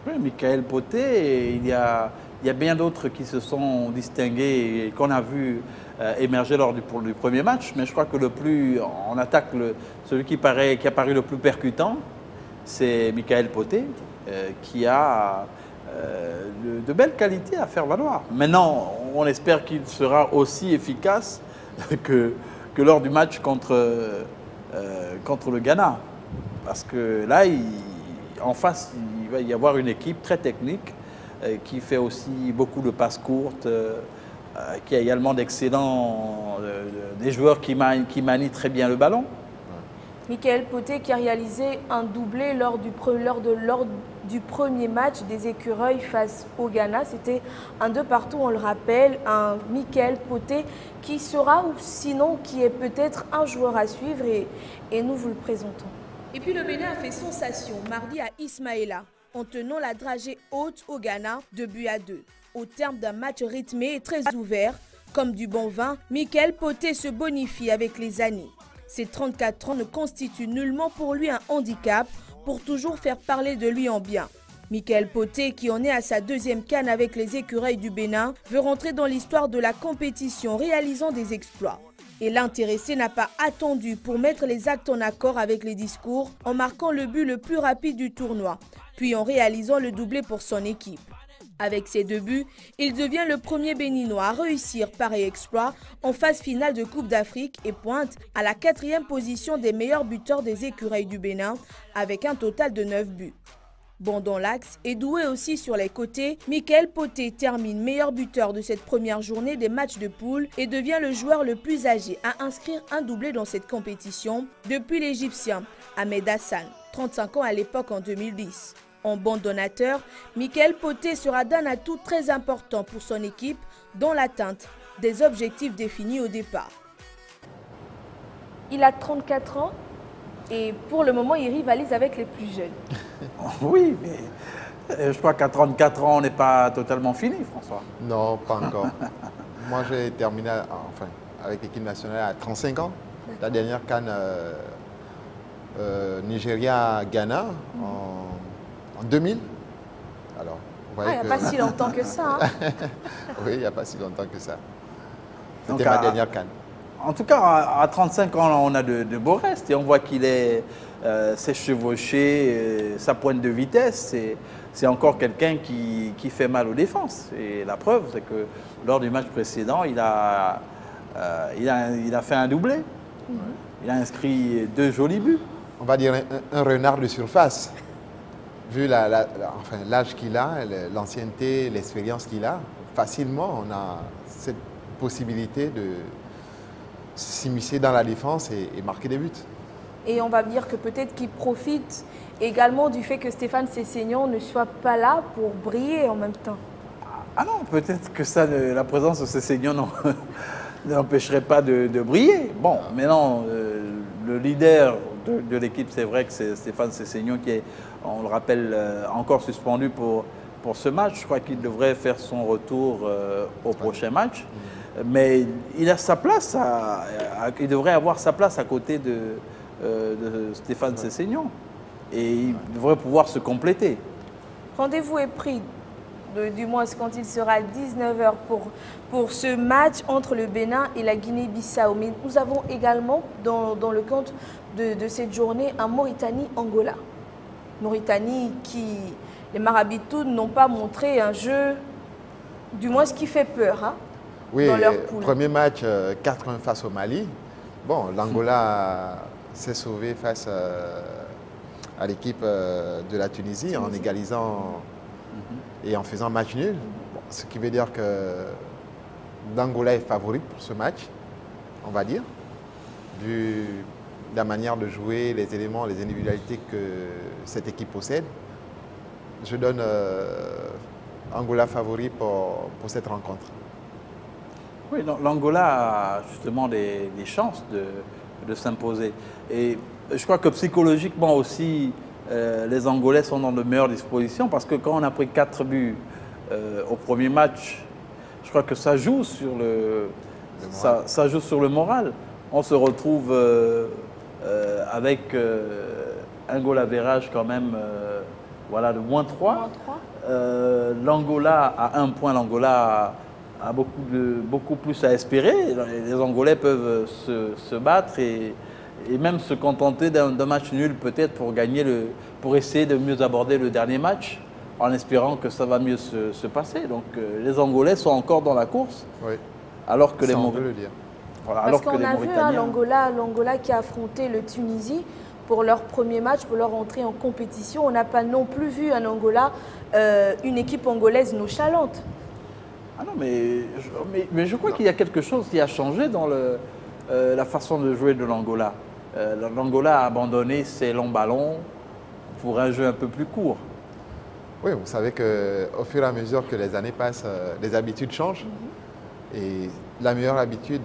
Oui, Michael Poté, il y a bien d'autres qui se sont distingués et qu'on a vu émerger lors du premier match. Mais je crois que en attaque, celui qui a paru le plus percutant, c'est Michael Poté, qui a de belles qualités à faire valoir. Maintenant, on espère qu'il sera aussi efficace que lors du match contre le Ghana. Parce que là, en face, il va y avoir une équipe très technique qui fait aussi beaucoup de passes courtes, qui a également d'excellents des joueurs qui manient très bien le ballon. Michael Poté qui a réalisé un doublé lors du premier match des écureuils face au Ghana. C'était un 2-partout, on le rappelle. Un Michael Poté qui sera, ou sinon qui est peut-être un joueur à suivre et nous vous le présentons. Et puis le Bénin a fait sensation mardi à Ismaïla en tenant la dragée haute au Ghana de 2-2. Au terme d'un match rythmé et très ouvert, comme du bon vin, Michael Poté se bonifie avec les années. Ses 34 ans ne constituent nullement pour lui un handicap pour toujours faire parler de lui en bien. Michael Poté, qui en est à sa deuxième CAN avec les Écureuils du Bénin, veut rentrer dans l'histoire de la compétition, réalisant des exploits. Et l'intéressé n'a pas attendu pour mettre les actes en accord avec les discours, en marquant le but le plus rapide du tournoi, puis en réalisant le doublé pour son équipe. Avec ses 2 buts, il devient le premier Béninois à réussir pareil exploit en phase finale de Coupe d'Afrique et pointe à la 4e position des meilleurs buteurs des Écureuils du Bénin avec un total de 9 buts. Bon dans l'axe et doué aussi sur les côtés, Michael Poté termine meilleur buteur de cette première journée des matchs de poule et devient le joueur le plus âgé à inscrire un doublé dans cette compétition depuis l'Égyptien Ahmed Hassan, 35 ans à l'époque en 2010. En bon donateur, Michael Poté sera d'un atout très important pour son équipe dans l'atteinte des objectifs définis au départ. Il a 34 ans et pour le moment, il rivalise avec les plus jeunes. Oui, mais je crois qu'à 34 ans, on n'est pas totalement fini, François. Non, pas encore. Moi, j'ai terminé avec l'équipe nationale à 35 ans. La dernière CAN Nigeria-Ghana en 2000. Alors, vous voyez il n'y a pas si longtemps que ça. Hein. Oui, il n'y a pas si longtemps que ça. C'était ma dernière CAN. En tout cas, à 35 ans, on a de beaux restes et on voit qu'il est s'est chevauché, sa pointe de vitesse. C'est encore quelqu'un qui fait mal aux défenses. Et la preuve, c'est que lors du match précédent, il a fait un doublé. Il a inscrit 2 jolis buts. On va dire un renard de surface. Vu l'âge qu'il a, l'ancienneté, l'expérience qu'il a, facilement, on a cette possibilité de s'immiscer dans la défense et marquer des buts. Et on va dire que peut-être qu'il profite également du fait que Stéphane Sessegnon ne soit pas là pour briller en même temps. Ah non, peut-être que ça, la présence de Sessegnon n'empêcherait pas de briller. Bon, maintenant, le leader de l'équipe, c'est vrai que c'est Stéphane Sessegnon qui est, on le rappelle, encore suspendu pour ce match. Je crois qu'il devrait faire son retour au prochain match. Mais il a sa place, il devrait avoir sa place à côté de Stéphane Sessegnon. Et il devrait pouvoir se compléter. Rendez-vous est pris, du moins quand il sera à 19h pour ce match entre le Bénin et la Guinée-Bissau. Mais nous avons également dans le compte de cette journée un Mauritanie-Angola. Mauritanie qui, les Marabitous n'ont pas montré un jeu, du moins ce qui fait peur. Hein. Oui, dans leur poule. Premier match 4-1 face au Mali. Bon, l'Angola s'est sauvé face à l'équipe de la Tunisie en égalisant et en faisant match nul. Bon, ce qui veut dire que l'Angola est favori pour ce match, on va dire, vu la manière de jouer, les éléments, les individualités que cette équipe possède. Je donne Angola favori pour cette rencontre. Oui, l'Angola a justement des chances de s'imposer. Et je crois que psychologiquement aussi, les Angolais sont dans de meilleures dispositions parce que quand on a pris 4 buts au premier match, je crois que ça joue sur ça joue sur le moral. On se retrouve avec un goal average quand même voilà, de -3. L'Angola à 1 point, l'Angola a beaucoup plus à espérer. Les Angolais peuvent se battre et même se contenter d'un match nul peut-être pour essayer de mieux aborder le dernier match en espérant que ça va mieux se passer. Donc les Angolais sont encore dans la course, oui. Alors que ça, on peut le dire. Voilà, parce qu'on a vu Mauritaniens... l'Angola qui a affronté le Tunisie pour leur premier match, pour leur entrée en compétition. On n'a pas non plus vu un Angola, une équipe angolaise nonchalante. Ah non, mais je crois qu'il y a quelque chose qui a changé dans la façon de jouer de l'Angola. L'Angola a abandonné ses longs ballons pour un jeu un peu plus court. Oui, vous savez qu'au fur et à mesure que les années passent, les habitudes changent. Et la meilleure habitude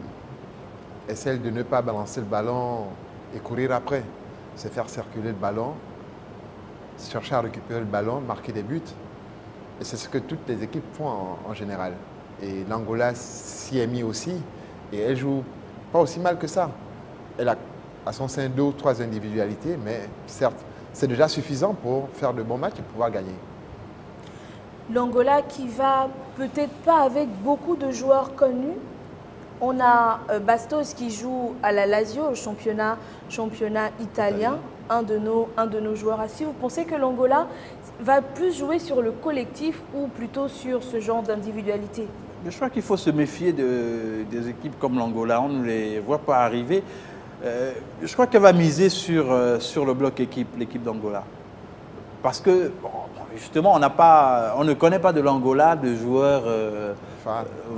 est celle de ne pas balancer le ballon et courir après. C'est faire circuler le ballon, chercher à récupérer le ballon, marquer des buts. Et c'est ce que toutes les équipes font en général. Et l'Angola s'y est mis aussi. Et elle joue pas aussi mal que ça. Elle a à son sein 2 ou 3 individualités, mais certes, c'est déjà suffisant pour faire de bons matchs et pouvoir gagner. L'Angola qui va peut-être pas avec beaucoup de joueurs connus. On a Bastos qui joue à la Lazio, au championnat italien, un de nos joueurs assis. Vous pensez que l'Angola va plus jouer sur le collectif ou plutôt sur ce genre d'individualité? Je crois qu'il faut se méfier des équipes comme l'Angola. On ne les voit pas arriver. Je crois qu'elle va miser sur le bloc équipe, l'équipe d'Angola. Parce que, bon, justement, on ne connaît pas de l'Angola de joueurs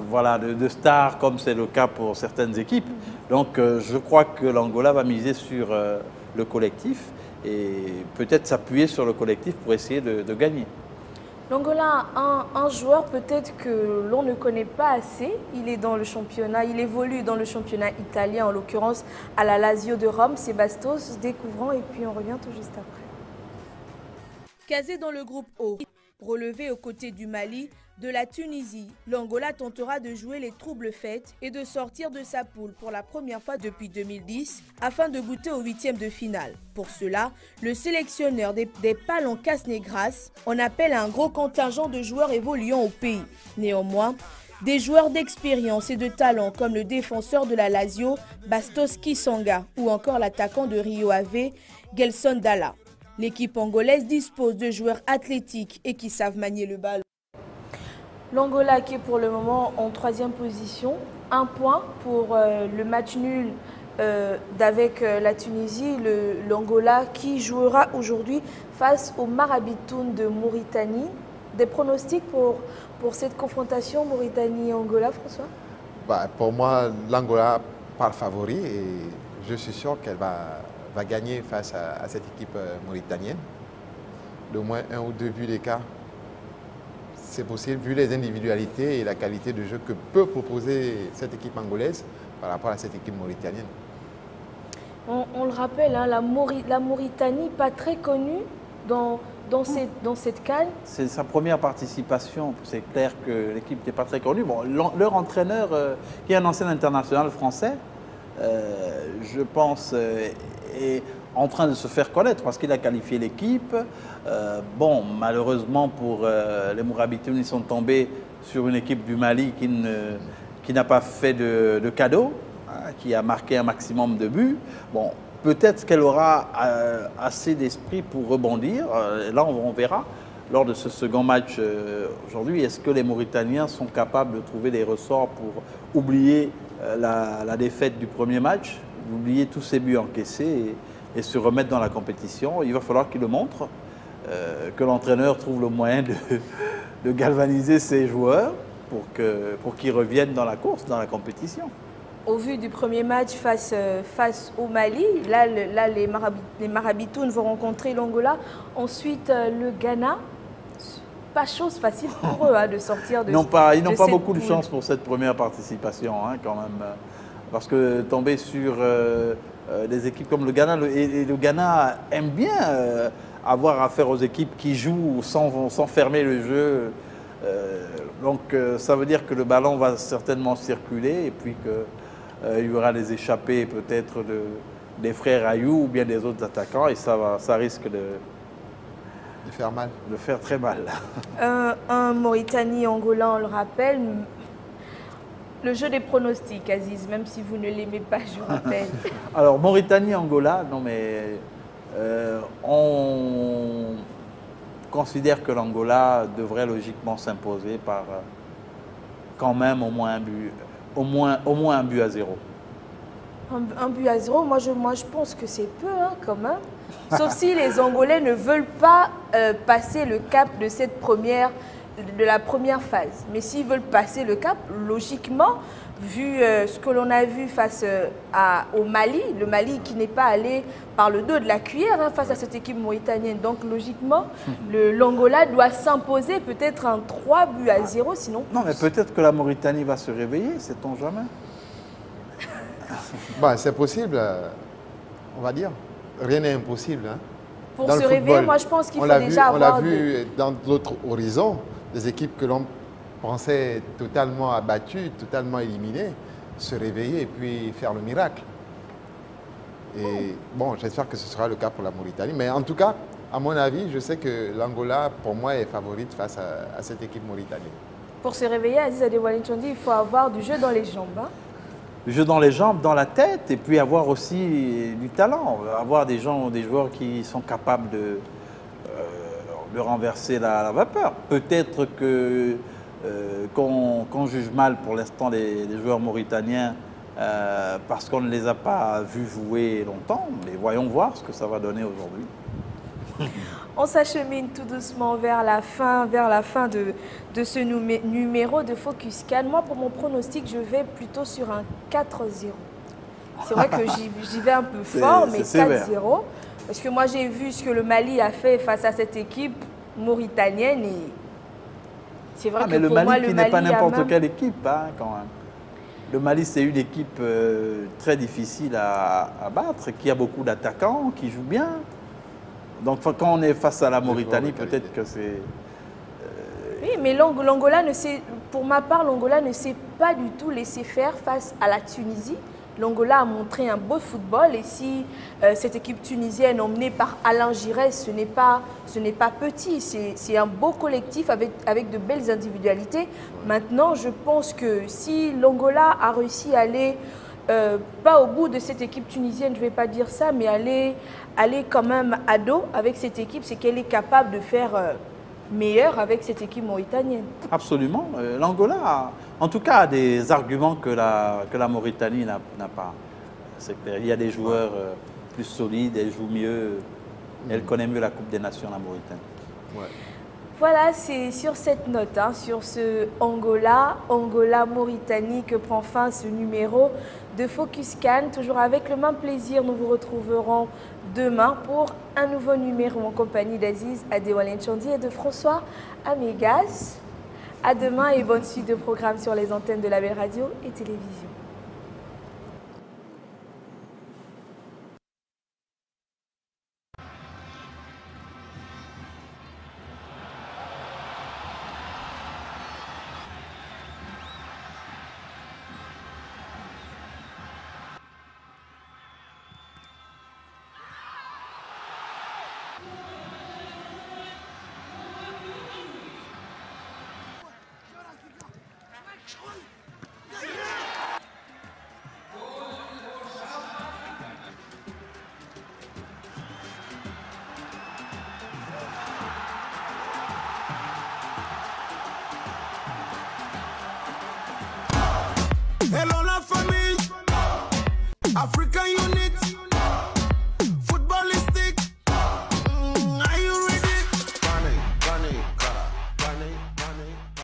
voilà, de stars, comme c'est le cas pour certaines équipes. Donc, je crois que l'Angola va miser sur le collectif et peut-être s'appuyer sur le collectif pour essayer de gagner. L'Angola a un joueur peut-être que l'on ne connaît pas assez. Il est dans le championnat, il évolue dans le championnat italien, en l'occurrence à la Lazio de Rome. C'est Bastos, découvrant, et puis on revient tout juste après. Casé dans le groupe O, relevé aux côtés du Mali, de la Tunisie, l'Angola tentera de jouer les troubles fêtes et de sortir de sa poule pour la première fois depuis 2010 afin de goûter au 8e de finale. Pour cela, le sélectionneur des Palancas Negras en appelle à un gros contingent de joueurs évoluant au pays. Néanmoins, des joueurs d'expérience et de talent comme le défenseur de la Lazio, Bastos Kisanga, ou encore l'attaquant de Rio Ave, Gelson Dalla. L'équipe angolaise dispose de joueurs athlétiques et qui savent manier le ballon. L'Angola qui est pour le moment en 3e position. 1 point pour le match nul d'avec la Tunisie. L'Angola qui jouera aujourd'hui face au Marabitoun de Mauritanie. Des pronostics pour cette confrontation Mauritanie-Angola, François? Pour moi, l'Angola part favori et je suis sûr qu'elle va gagner face à cette équipe mauritanienne. De moins 1 ou 2 buts d'écart. C'est possible, vu les individualités et la qualité de jeu que peut proposer cette équipe angolaise par rapport à cette équipe mauritanienne. On le rappelle, hein, la Mauritanie, pas très connue dans cette CAN. C'est sa première participation. C'est clair que l'équipe n'est pas très connue. Bon, leur entraîneur, qui est un ancien international français, je pense, est en train de se faire connaître parce qu'il a qualifié l'équipe. Bon, malheureusement pour les Mourabitoun, ils sont tombés sur une équipe du Mali qui n'a pas fait de cadeau, hein, qui a marqué un maximum de buts. Bon, peut-être qu'elle aura assez d'esprit pour rebondir. Là, on verra lors de ce second match aujourd'hui. Est-ce que les Mauritaniens sont capables de trouver des ressorts pour oublier la défaite du premier match, oublier tous ces buts encaissés et se remettre dans la compétition? Il va falloir qu'ils le montrent, que l'entraîneur trouve le moyen de galvaniser ses joueurs pour qu'ils reviennent dans la course, dans la compétition. Au vu du premier match face au Mali, là les Marabitounes vont rencontrer l'Angola. Ensuite, le Ghana. Pas chose facile pour eux de sortir de Ils n'ont pas beaucoup de poule. chance pour cette première participation, hein, quand même. Parce que tomber sur des équipes comme le Ghana, et le Ghana aime bien avoir affaire aux équipes qui jouent sans fermer le jeu. Donc ça veut dire que le ballon va certainement circuler et puis qu'il y aura des échappées peut-être des frères Ayou ou bien des autres attaquants et ça risque de faire mal. De faire très mal. Un Mauritanie-Angola, on le rappelle. Le jeu des pronostics, Aziz, même si vous ne l'aimez pas, je vous rappelle. Alors, Mauritanie-Angola, non mais on considère que l'Angola devrait logiquement s'imposer par quand même au moins un but à 0. Un but à 0, moi je pense que c'est peu, hein, quand même. Sauf si les Angolais ne veulent pas passer le cap de la première phase. Mais s'ils veulent passer le cap, logiquement, vu ce que l'on a vu face au Mali, le Mali qui n'est pas allé par le dos de la cuillère face à cette équipe mauritanienne. Donc logiquement, l'Angola doit s'imposer peut-être un 3 buts à 0, sinon... Non, mais peut-être que la Mauritanie va se réveiller, sait-on jamais. C'est possible, on va dire. Rien n'est impossible. Hein. Pour se réveiller, moi je pense qu'il faut déjà avoir... On l'a vu dans d'autres horizons, des équipes que l'on pensait totalement abattues, totalement éliminées, se réveiller et puis faire le miracle. Et bon, j'espère que ce sera le cas pour la Mauritanie. Mais en tout cas, à mon avis, je sais que l'Angola, pour moi, est favorite face à cette équipe mauritanienne. Pour se réveiller, Aziz Adewale Nchondi, il faut avoir du jeu dans les jambes. Hein? Du jeu dans les jambes, dans la tête, et puis avoir aussi du talent. Avoir des joueurs qui sont capables de renverser la vapeur. Peut-être que qu'on juge mal pour l'instant les joueurs mauritaniens parce qu'on ne les a pas vus jouer longtemps, mais voyons voir ce que ça va donner aujourd'hui. On s'achemine tout doucement vers la fin de ce numéro de Focus Can. Moi, pour mon pronostic, je vais plutôt sur un 4-0. C'est vrai que j'y vais un peu fort, mais 4-0. Parce que moi, j'ai vu ce que le Mali a fait face à cette équipe mauritanienne. Et c'est vrai que pour moi, le Mali qui n'est pas n'importe quelle équipe, hein, quand même. Le Mali, c'est une équipe très difficile à battre, qui a beaucoup d'attaquants, qui joue bien. Donc quand on est face à la Mauritanie, peut-être que c'est... Oui, mais l'Angola ne sait, pour ma part, l'Angola ne s'est pas du tout laissé faire face à la Tunisie. L'Angola a montré un beau football et si cette équipe tunisienne emmenée par Alain Giresse, ce n'est pas petit, c'est un beau collectif avec de belles individualités. Maintenant, je pense que si l'Angola a réussi à aller, pas au bout de cette équipe tunisienne, je ne vais pas dire ça, mais aller quand même à dos avec cette équipe, c'est qu'elle est capable de faire meilleur avec cette équipe mauritanienne. Absolument. L'Angola, en tout cas, a des arguments que la Mauritanie n'a pas. C'est clair. Il y a des joueurs plus solides, elle joue mieux, elle connaît mieux la Coupe des Nations, la Mauritanie. Ouais. Voilà, c'est sur cette note, hein, sur ce Angola-Mauritanie que prend fin ce numéro de Focus Can. Toujours avec le même plaisir, nous vous retrouverons demain pour un nouveau numéro en compagnie d'Aziz Adewale Nchondi et de François Amégas. À demain et bonne suite de programmes sur les antennes de la Belle Radio et Télévision. Hello la famille, African Unit.